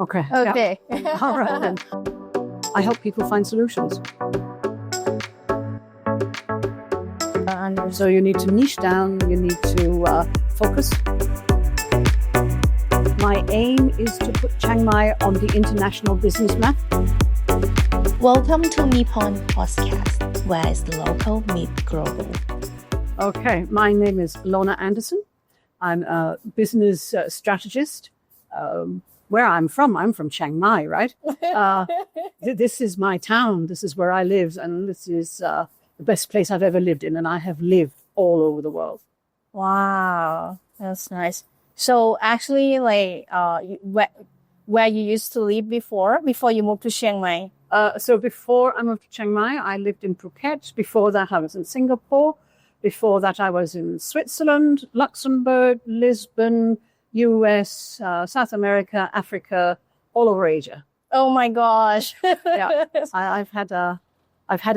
Okay. Okay. Yeah. All right then. I help people find solutions. So you need to niche down, you need to focus. My aim is to put Chiang Mai on the international business map. Welcome to Nippon Podcast, where is the local meet global. Okay, my name is Lona Andersen. I'm a business strategist. Where I'm from Chiang Mai, right? This is my town. This is where I live, and this is the best place I've ever lived in, and I have lived all over the world. Wow, that's nice. So actually, where you used to live before you moved to Chiang Mai? So before I moved to Chiang Mai, I lived in Phuket. Before that, I was in Singapore. Before that, I was in Switzerland, Luxembourg, Lisbon, US, South America, Africa, all over Asia. Oh my gosh! Yeah, I've had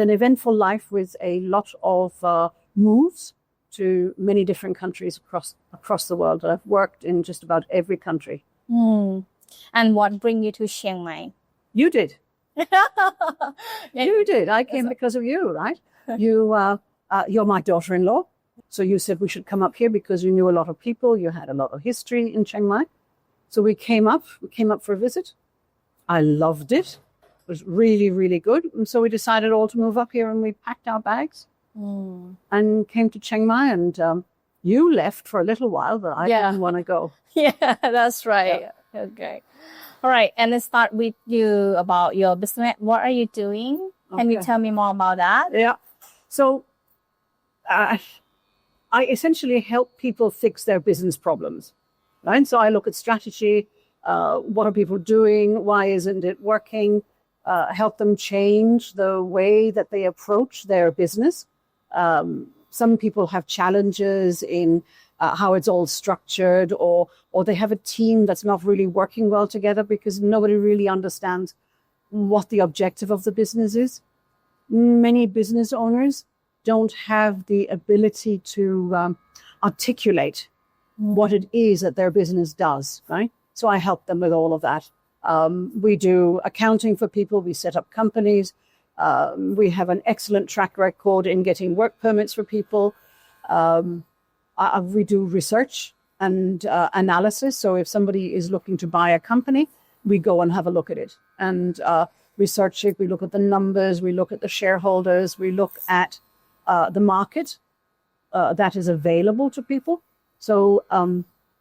an eventful life with a lot of moves to many different countries across the world. I've worked in just about every country. And what bring you to Chiang Mai? You did. You did. I came because of you, right? You're my daughter-in-law. So you said we should come up here because you knew a lot of people. You had a lot of history in Chiang Mai. So we came up for a visit. I loved it. It was really, really good. And so we decided all to move up here, and we packed our bags and came to Chiang Mai. And you left for a little while, but I didn't want to go. Yeah, that's right. Yeah. Okay. All right. And let's start with you about your business. What are you doing? Can you tell me more about that? Yeah. So I essentially help people fix their business problems, right? So I look at strategy. What are people doing? Why isn't it working? Help them change the way that they approach their business. Some people have challenges in how it's all structured, or they have a team that's not really working well together because nobody really understands what the objective of the business is. Many business owners don't have the ability to articulate what it is that their business does, right? So I help them with all of that. We do accounting for people. We set up companies. We have an excellent track record in getting work permits for people. We do research and analysis. So if somebody is looking to buy a company, we go and have a look at it and research it. We look at the numbers. We look at the shareholders. We look at the market that is available to people. So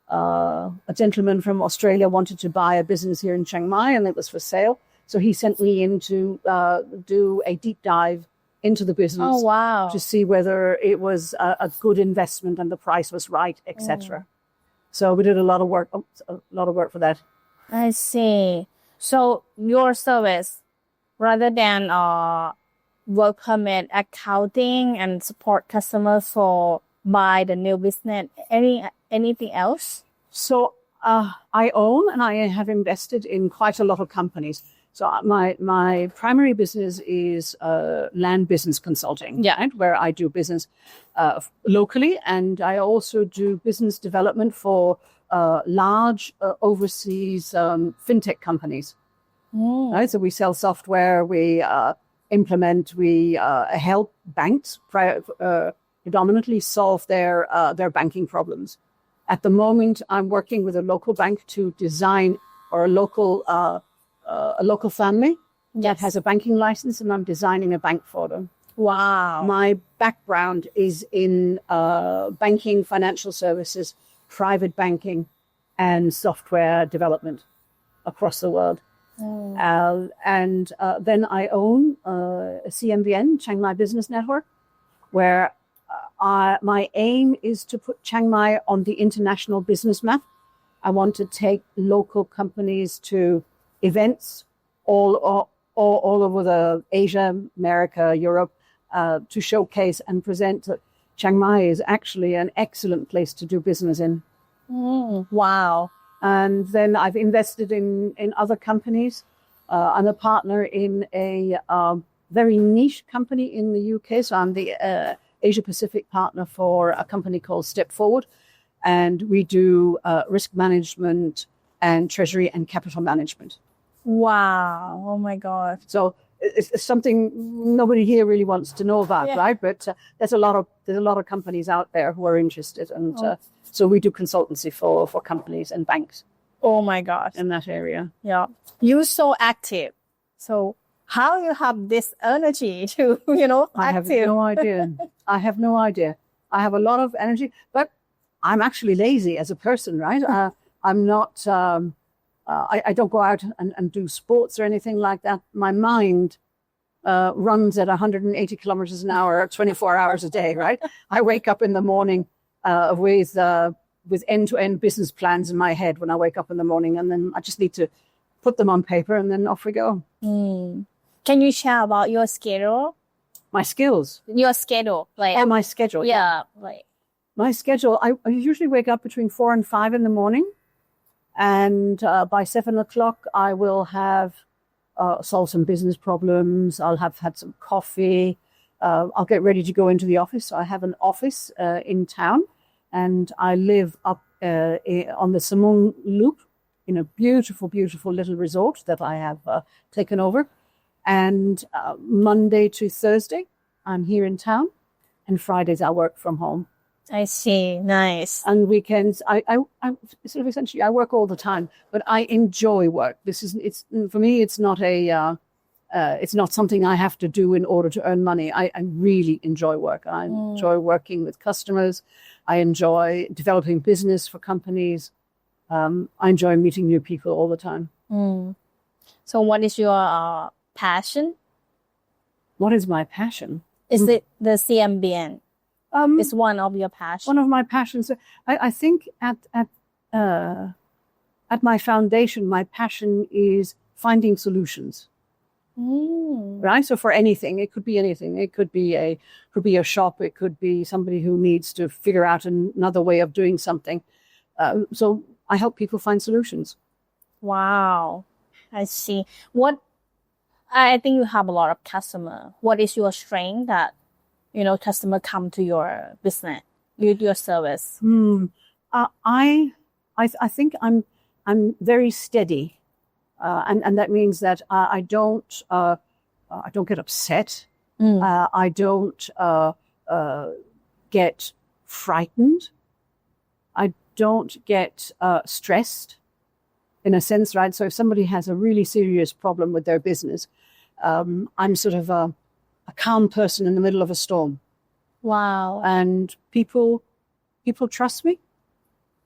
a gentleman from Australia wanted to buy a business here in Chiang Mai, and it was for sale. So he sent me in to do a deep dive into the business. Oh, wow. To see whether it was a good investment and the price was right, etc. So we did a lot of work for that. I see. So your service, rather than work permit, accounting, and support customers for buy the new business, anything else? So I own and I have invested in quite a lot of companies. So my primary business is land business consulting, right? Where I do business locally, and I also do business development for large overseas fintech companies. Right? So we sell software, we implement, we help banks predominantly solve their banking problems. At the moment, I'm working with a local bank to design, or a local family that has a banking license, and I'm designing a bank for them. Wow. My background is in banking, financial services, private banking, and software development across the world. And then I own a CMBN, Chiang Mai Business Network, where my aim is to put Chiang Mai on the international business map. I want to take local companies to events all over the Asia, America, Europe, to showcase and present that Chiang Mai is actually an excellent place to do business in. Wow. And then I've invested in other companies. I'm a partner in a very niche company in the UK. So I'm the Asia Pacific partner for a company called Step Forward. And we do risk management, and treasury and capital management. Wow. Oh my God. So it's something nobody here really wants to know about, Yeah. right? But there's a lot of companies out there who are interested, and so we do consultancy for companies and banks Oh my God. in that area. Yeah. You're so active. So how you have this energy to, I have active? no idea. I have no idea. I have a lot of energy, but I'm actually lazy as a person, right? I'm not. I don't go out and do sports or anything like that. My mind runs at 180 kilometers an hour, 24 hours a day, right? I wake up in the morning with end-to-end business plans in my head when I wake up in the morning, and then I just need to put them on paper, and then off we go. Can you share about your schedule? My skills. Your schedule, like My schedule. yeah, like My schedule, I usually wake up between 4 and 5 in the morning. And by 7 o'clock, I will have solved some business problems. I'll have had some coffee. I'll get ready to go into the office. So I have an office in town, and I live up on the Simon Loop in a beautiful, beautiful little resort that I have taken over. And Monday to Thursday, I'm here in town, and Fridays I work from home. I see. Nice. And weekends, I sort of essentially I work all the time, but I enjoy work. It's for me. It's not it's not something I have to do in order to earn money. I really enjoy work. I enjoy working with customers. I enjoy developing business for companies. I enjoy meeting new people all the time. So what is your passion? What is my passion? Is it the CMBN? It's one of your passions. One of my passions. I think at my foundation, my passion is finding solutions. Right. So for anything, it could be anything. It could be a shop. It could be somebody who needs to figure out another way of doing something. So I help people find solutions. Wow. I see. I think you have a lot of customer. What is your strength that customer come to your business, your service? I think I'm very steady, and that means that I don't get upset. I don't get frightened. I don't get stressed, in a sense, right? So if somebody has a really serious problem with their business, I'm sort of a calm person in the middle of a storm. Wow. And people trust me.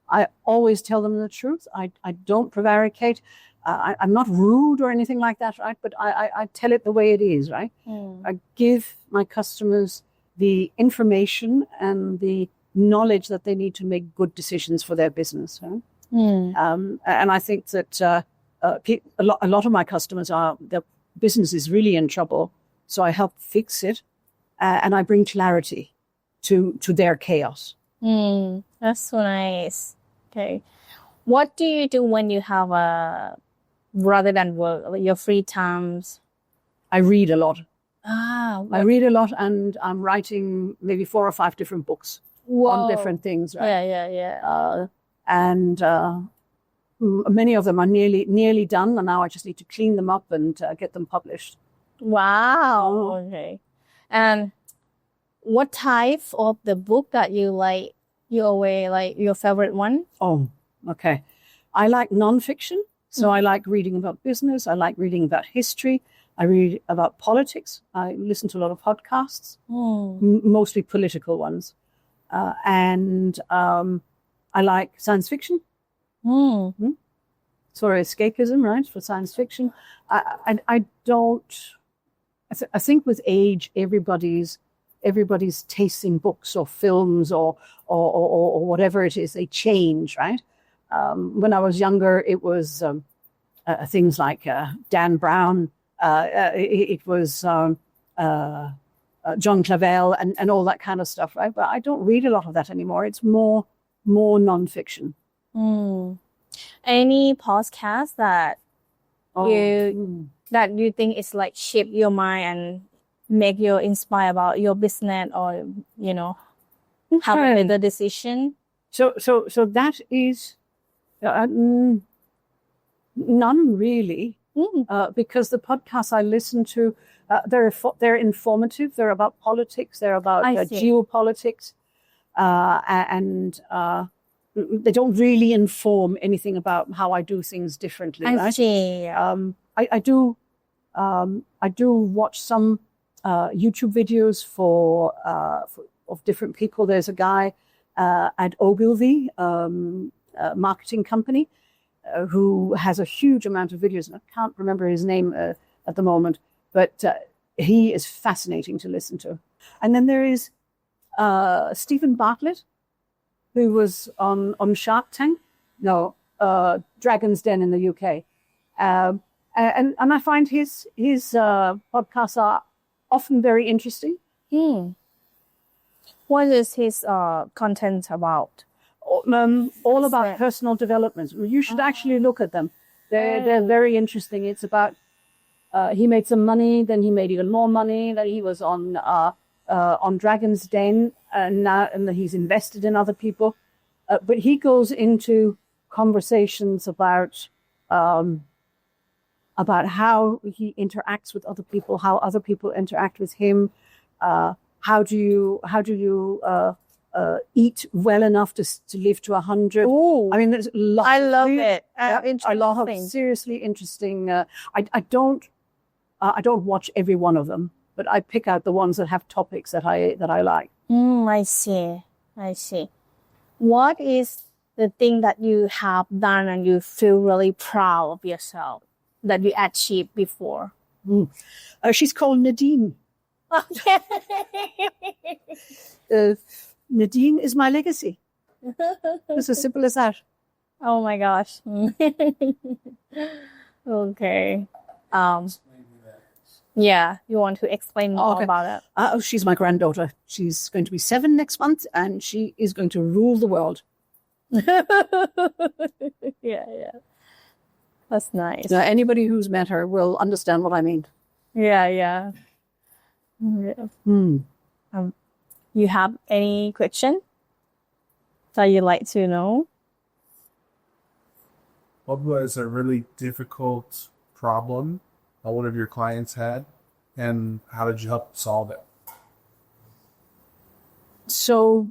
I always tell them the truth. I don't prevaricate. I'm not rude or anything like that, right? But I tell it the way it is, right? I give my customers the information and the knowledge that they need to make good decisions for their business. Right? And I think that a lot of my customers their business is really in trouble. So I help fix it, and I bring clarity to their chaos. That's so nice. Okay. What do you do when you have rather than work, like your free times? I read a lot. I read a lot, and I'm writing maybe 4 or 5 different books on different things. Right? Yeah. And many of them are nearly done, and now I just need to clean them up and get them published. Wow. Okay. And what type of the book that you like? You always like your favorite one? Oh, okay. I like nonfiction, so I like reading about business. I like reading about history. I read about politics. I listen to a lot of podcasts, mostly political ones, and I like science fiction. Sort of escapism, right? For science fiction, I don't. I think with age, everybody's taste in books or films or whatever it is, they change, right? When I was younger, it was things like Dan Brown. It was John Clavel and all that kind of stuff, right? But I don't read a lot of that anymore. It's more nonfiction. Any podcast that you think is like shape your mind and make you inspire about your business or have a better decision? So that is None really, because the podcasts I listen to, they're informative. They're about politics. They're about geopolitics, and they don't really inform anything about how I do things differently. I right? see. I do watch some YouTube videos of different people. There's a guy at Ogilvy, marketing company, who has a huge amount of videos, and I can't remember his name at the moment, but he is fascinating to listen to. And then there is Stephen Bartlett, who was on Shark Tank, Dragon's Den in the UK, and I find his podcasts are often very interesting. What is his content about? All about personal development. You should actually look at them. They're very interesting. It's about he made some money, then he made even more money. Then he was on Dragon's Den, and he's invested in other people. But he goes into conversations about how he interacts with other people, how other people interact with him. How do you eat well enough to live to 100? Ooh, I mean, there's lots. I love it. A lot of seriously interesting. I don't watch every one of them, but I pick out the ones that have topics that I like. I see. What is the thing that you have done and you feel really proud of yourself that you achieved before? She's called Nadine. Nadine is my legacy. It's as simple as that. Oh my gosh. Okay. Yeah, you want to explain more about it? She's my granddaughter. She's going to be 7 next month, and she is going to rule the world. Yeah. That's nice. Now, anybody who's met her will understand what I mean. Yeah. You have any question that you'd like to know? What was a really difficult problem that one of your clients had, and how did you help solve it? So,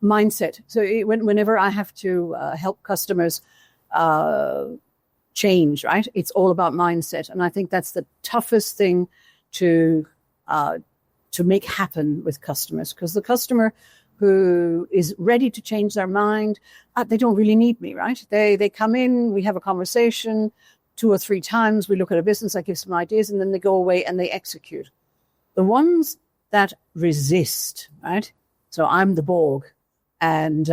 mindset. So whenever I have to help customers change, right? It's all about mindset, and I think that's the toughest thing to make happen with customers, because the customer who is ready to change their mind, they don't really need me, right? They come in, we have a conversation 2 or 3 times, we look at a business, I give some ideas, and then they go away and they execute. The ones that resist, right? So I'm the Borg, and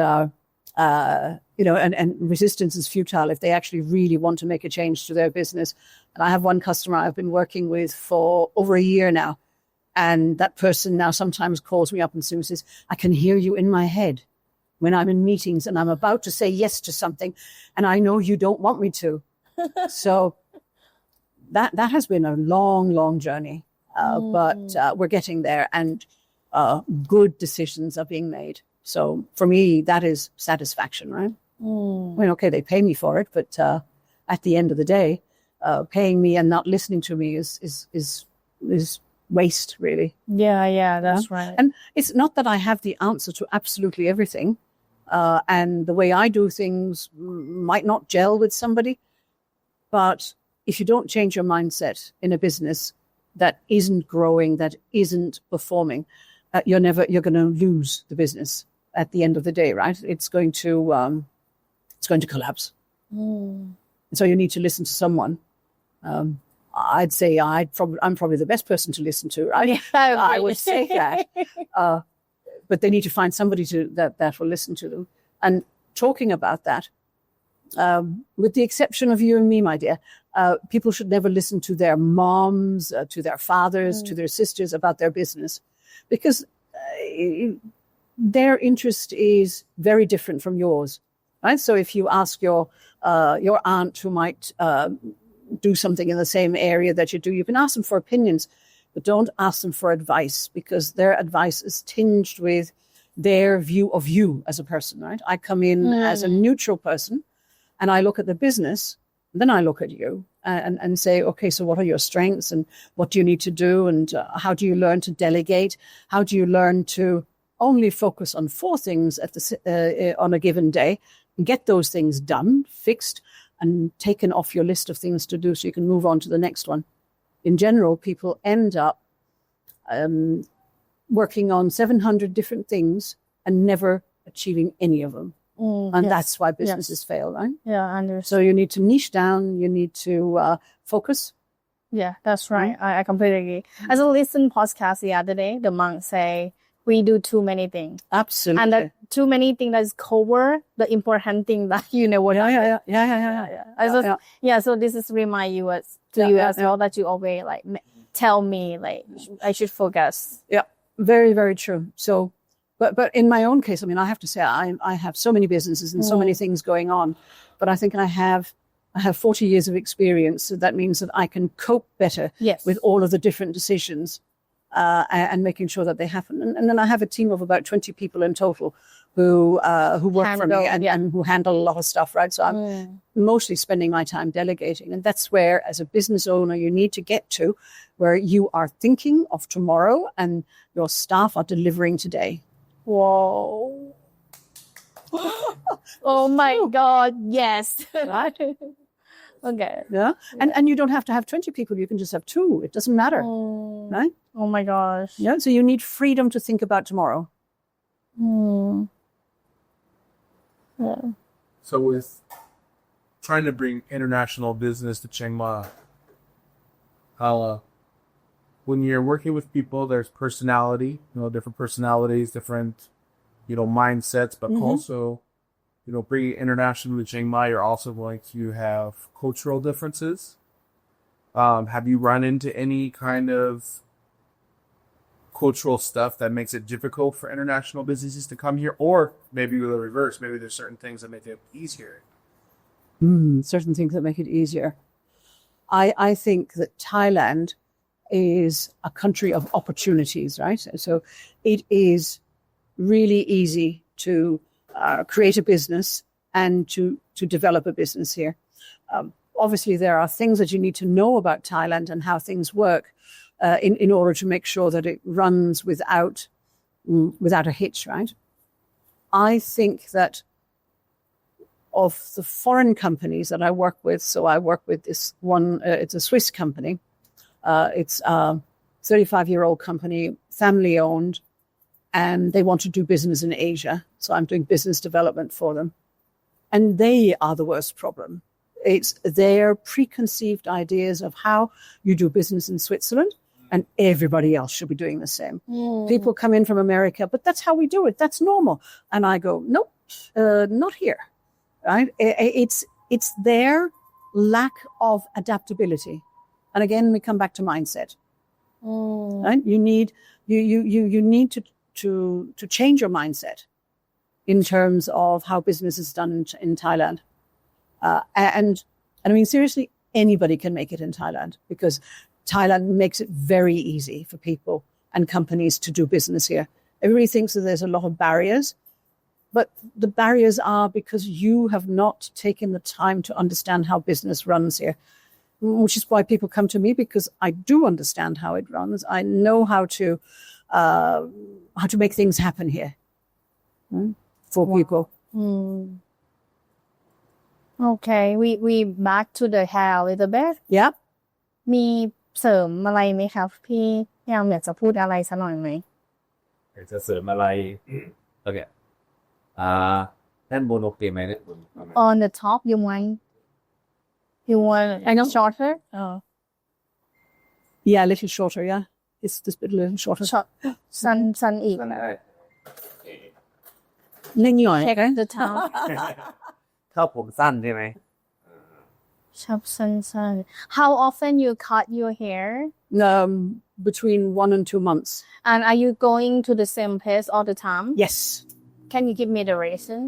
and resistance is futile if they actually really want to make a change to their business. And I have one customer I've been working with for over a year now. And that person now sometimes calls me up and says, I can hear you in my head when I'm in meetings and I'm about to say yes to something, and I know you don't want me to. So that has been a long, long journey. But we're getting there, and good decisions are being made. So for me, that is satisfaction, right? I mean, okay, they pay me for it, but at the end of the day, paying me and not listening to me is waste, really. Yeah, that's right. And it's not that I have the answer to absolutely everything, and the way I do things might not gel with somebody, but if you don't change your mindset in a business that isn't growing, that isn't performing, you're going to lose the business at the end of the day, right? It's going to collapse. So you need to listen to someone. I'd say I'm probably the best person to listen to, right? Yeah, I would say that. But they need to find somebody that will listen to them. And talking about that, with the exception of you and me, my dear, people should never listen to their moms, to their fathers, to their sisters about their business, because their interest is very different from yours, right? So if you ask your aunt who might do something in the same area that you do, you can ask them for opinions, but don't ask them for advice, because their advice is tinged with their view of you as a person, right? I come in as a neutral person, and I look at the business Then I look at you and say, okay, so what are your strengths and what do you need to do? And how do you learn to delegate? How do you learn to only focus on 4 things on a given day and get those things done, fixed, and taken off your list of things to do so you can move on to the next one? In general, people end up working on 700 different things and never achieving any of them. And yes. that's why businesses fail, right? Yeah, I understand. So you need to niche down, you need to focus. Yeah, that's right. I completely agree. As I listened podcast the other day, the monk say we do too many things. Absolutely. And that too many things that is cover the important thing that you know what. Yeah. So this is remind you as well that you always like tell me like I should focus. Yeah, very, very true. So, but in my own case, I mean, I have to say I have so many businesses and so many things going on, but I think I have 40 years of experience. So that means that I can cope better with all of the different decisions and making sure that they happen. And then I have a team of about 20 people in total who work for me and who handle a lot of stuff, right? So I'm mostly spending my time delegating. And that's where, as a business owner, you need to get to where you are thinking of tomorrow and your staff are delivering today. Whoa. Oh my God. Yes. Right? Okay. Yeah. And you don't have to have 20 people. You can just have 2. It doesn't matter. Right? Oh my gosh. Yeah. So you need freedom to think about tomorrow. Yeah. So with trying to bring international business to Chiang Mai, when you're working with people, there's personality, different personalities, different, mindsets, but also, bringing international to Chiang Mai, you're also going to have cultural differences. Have you run into any kind of cultural stuff that makes it difficult for international businesses to come here? Or maybe the reverse, maybe there's certain things that make it easier. Certain things that make it easier. I think that Thailand is a country of opportunities, right? So it is really easy to create a business and to develop a business here. Obviously, there are things that you need to know about Thailand and how things work in order to make sure that it runs without a hitch, right? I think that of the foreign companies that I work with, so I work with this one, it's a Swiss company. It's a 35-year-old company, family-owned, and they want to do business in Asia. So I'm doing business development for them. And they are the worst problem. It's their preconceived ideas of how you do business in Switzerland, and everybody else should be doing the same. People come in from America, but that's how we do it. That's normal. And I go, nope, not here. Right? It's their lack of adaptability. And again, we come back to mindset. Right? You need to change your mindset in terms of how business is done in Thailand. And I mean, seriously, anybody can make it in Thailand because Thailand makes it very easy for people and companies to do business here. Everybody thinks that there's a lot of barriers, but the barriers are because you have not taken the time to understand how business runs here, which is why people come to me, because I do understand how it runs. I know how to make things happen here for people. Okay, we back to the hair a little bit. Yeah. มีเสริมอะไรไหมครับพี่ยามอยากจะพูดอะไรสักหน่อยไหม อยากจะเสริมอะไร โอเคด้านบนโอเคไหมเนี่ย On the top you want I know. shorter Yeah, a little shorter, yeah. It's this bit a little shorter. สั้นอีก Check the top ชอบผมสั้นใช่ไหม ชอบสั้น How often you cut your hair Between 1 and 2 months. and are you going to the same place all the time? Yes. Can you give me the reason?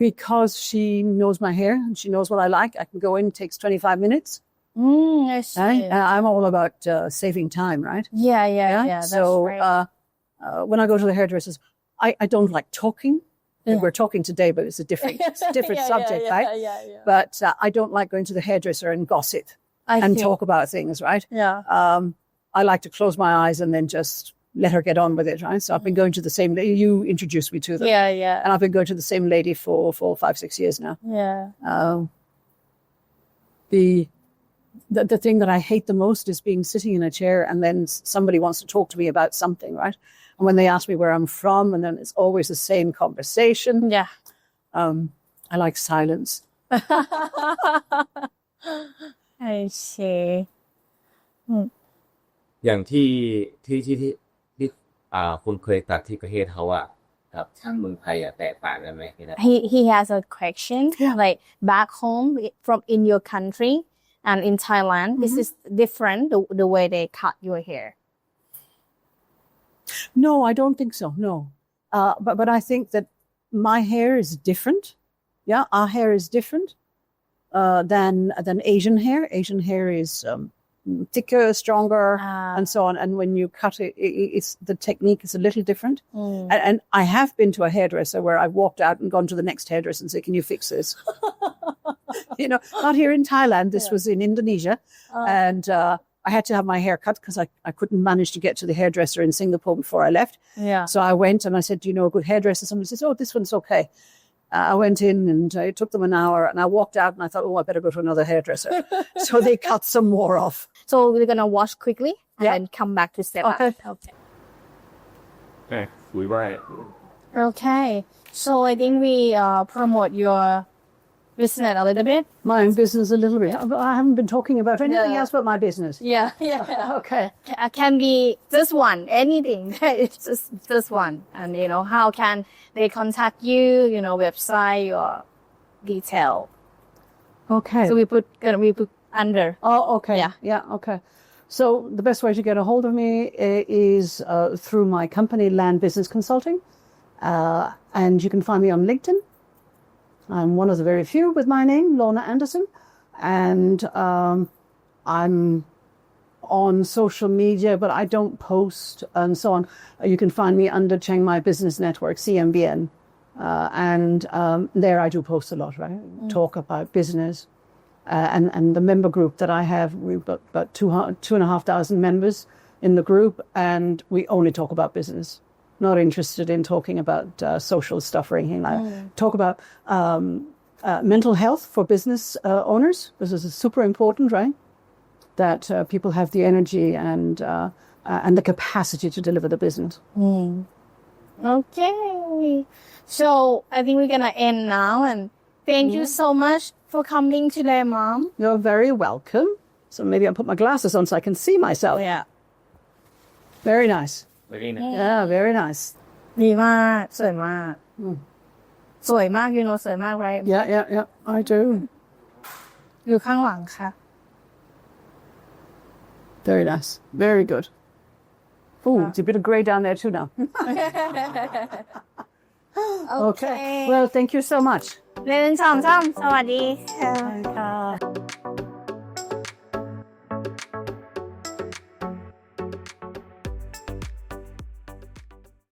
Because she knows my hair and she knows what I like. I can go in, it takes 25 minutes. I see. Right? I'm all about saving time, right? Yeah, that's So right. when I go to the hairdressers, I don't like talking. Yeah. We're talking today, but it's a different subject, right? Yeah. But I don't like going to the hairdresser and gossip and talk about things, right? Yeah. I like to close my eyes and then just let her get on with it, right? So I've been going to the same lady. You introduced me to them. Yeah. And I've been going to the same lady for 5-6 years now. Yeah. The thing that I hate the most is being sitting in a chair and then somebody wants to talk to me about something, right? And when they ask me where I'm from, and then it's always the same conversation. Yeah. I like silence. I see. อย่างที่คุณเคยตัดที่ประเทศเขาอะครับช่างเมืองไทยอะแตกต่างกันไหมนะ He has a question. Like back home from in your country and in Thailand, this is different the way they cut your hair. No, I don't think so. No. But I think that my hair is different. Yeah, our hair is different than Asian hair. Asian hair is thicker, stronger, and so on. And when you cut it, it's the technique is a little different. And I have been to a hairdresser where I've walked out and gone to the next hairdresser and said, "Can you fix this?" Not here in Thailand. This was in Indonesia, and I had to have my hair cut because I couldn't manage to get to the hairdresser in Singapore before I left. Yeah. So I went and I said, "Do you know a good hairdresser?" Somebody says, "Oh, this one's okay." I went in and it took them an hour, and I walked out and I thought, "Oh, I better go to another hairdresser." So they cut some more off. So we're gonna wash quickly and then come back to set Okay. up. Okay. Okay, we right. Okay. So I think we promote your business a little bit. My own business a little bit. I haven't been talking about anything else but my business. Yeah. Okay. Can be this one, anything. It's just this one. And how can they contact you, website or detail. Okay. So we put under. Oh, okay. Yeah. Yeah, okay. So the best way to get a hold of me is through my company, Land Business Consulting. And you can find me on LinkedIn. I'm one of the very few with my name, Lorna Andersen. And I'm on social media, but I don't post and so on. You can find me under Chiang Mai Business Network, CMBN. And there I do post a lot, right? Talk about business. And the member group that I have, we've got about 2,500 members in the group, and we only talk about business. Not interested in talking about social stuff or anything like that. Talk about mental health for business owners. This is super important, right? That people have the energy and the capacity to deliver the business. Okay. So I think we're gonna end now, and thank you so much for coming today, Mom. You're very welcome. So maybe I'll put my glasses on so I can see myself. Yeah. Very nice. Very nice. Yeah, very nice. ดีมากสวยมากสวยมากสวยมาก right? Yeah, I do. อยู่ข้างหลังค่ะ Very nice. Very good. Ooh, there's a bit of grey down there too now. Okay. Well, thank you so much. 1 2 3สวัสดีค่ะ